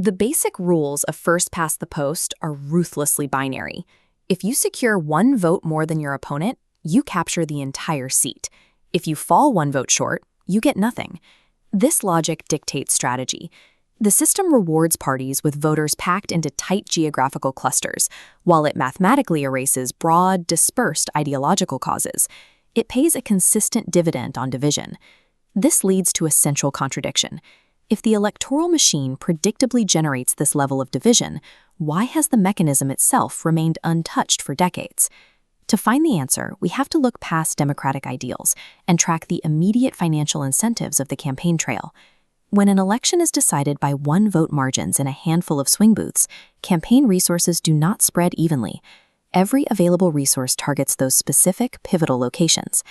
The basic rules of first past the post are ruthlessly binary. If you secure one vote more than your opponent, you capture the entire seat. If you fall one vote short, you get nothing. This logic dictates strategy. The system rewards parties with voters packed into tight geographical clusters, while it mathematically erases broad, dispersed ideological causes. It pays a consistent dividend on division. This leads to a central contradiction. If the electoral machine predictably generates this level of division, why has the mechanism itself remained untouched for decades? To find the answer, we have to look past democratic ideals and track the immediate financial incentives of the campaign trail. When an election is decided by one-vote margins in a handful of swing booths, campaign resources do not spread evenly. Every available resource targets those specific, pivotal locations.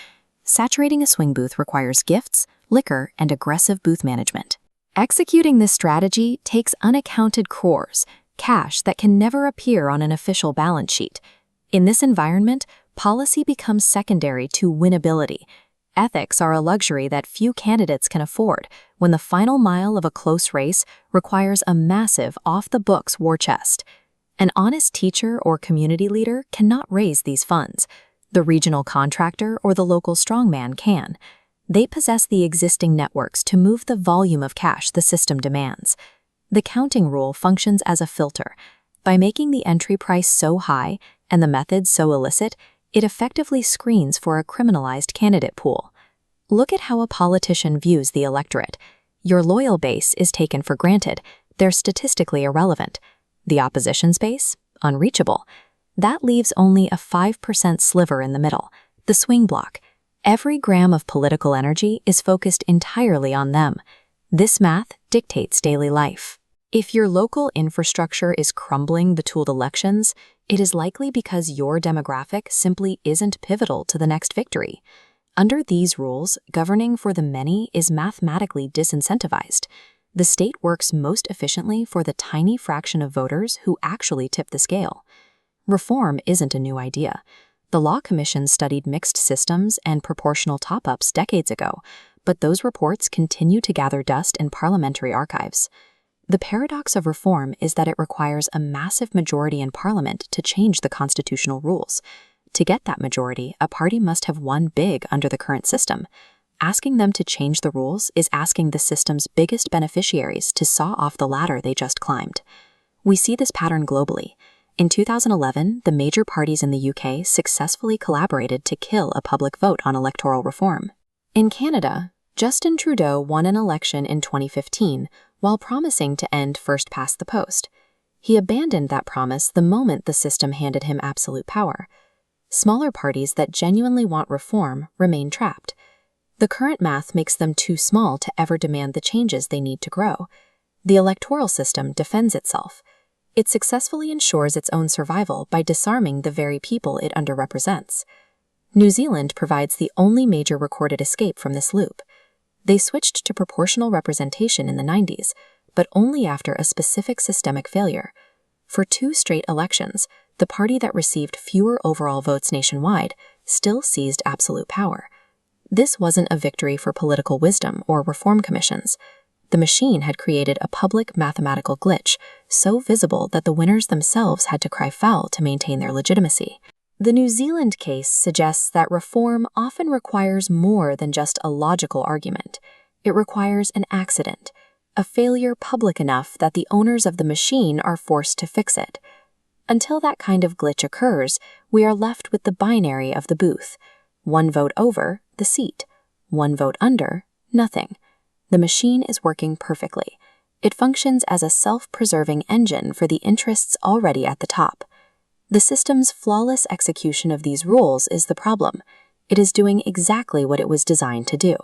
Saturating a swing booth requires gifts, liquor, and aggressive booth management. Executing this strategy takes unaccounted crores, cash that can never appear on an official balance sheet. In this environment, policy becomes secondary to winnability. Ethics are a luxury that few candidates can afford when the final mile of a close race requires a massive, off-the-books war chest. An honest teacher or community leader cannot raise these funds. The regional contractor or the local strongman can. They possess the existing networks to move the volume of cash the system demands. The counting rule functions as a filter. By making the entry price so high and the methods so illicit, it effectively screens for a criminalized candidate pool. Look at how a politician views the electorate. Your loyal base is taken for granted. They're statistically irrelevant. The opposition's base? Unreachable. That leaves only a 5% sliver in the middle, the swing block. Every gram of political energy is focused entirely on them. This math dictates daily life. If your local infrastructure is crumbling between elections, it is likely because your demographic simply isn't pivotal to the next victory. Under these rules, governing for the many is mathematically disincentivized. The state works most efficiently for the tiny fraction of voters who actually tip the scale. Reform isn't a new idea. The Law Commission studied mixed systems and proportional top-ups decades ago, but those reports continue to gather dust in parliamentary archives. The paradox of reform is that it requires a massive majority in Parliament to change the constitutional rules. To get that majority, a party must have won big under the current system. Asking them to change the rules is asking the system's biggest beneficiaries to saw off the ladder they just climbed. We see this pattern globally. In 2011, the major parties in the UK successfully collaborated to kill a public vote on electoral reform. In Canada, Justin Trudeau won an election in 2015 while promising to end first past the post. He abandoned that promise the moment the system handed him absolute power. Smaller parties that genuinely want reform remain trapped. The current math makes them too small to ever demand the changes they need to grow. The electoral system defends itself. It successfully ensures its own survival by disarming the very people it underrepresents. New Zealand provides the only major recorded escape from this loop. They switched to proportional representation in the 90s, but only after a specific systemic failure. For 2 straight elections, the party that received fewer overall votes nationwide still seized absolute power. This wasn't a victory for political wisdom or reform commissions. The machine had created a public mathematical glitch so visible that the winners themselves had to cry foul to maintain their legitimacy. The New Zealand case suggests that reform often requires more than just a logical argument. It requires an accident, a failure public enough that the owners of the machine are forced to fix it. Until that kind of glitch occurs, we are left with the binary of the booth. 1 vote over, the seat. 1 vote under, nothing. The machine is working perfectly. It functions as a self-preserving engine for the interests already at the top. The system's flawless execution of these rules is the problem. It is doing exactly what it was designed to do.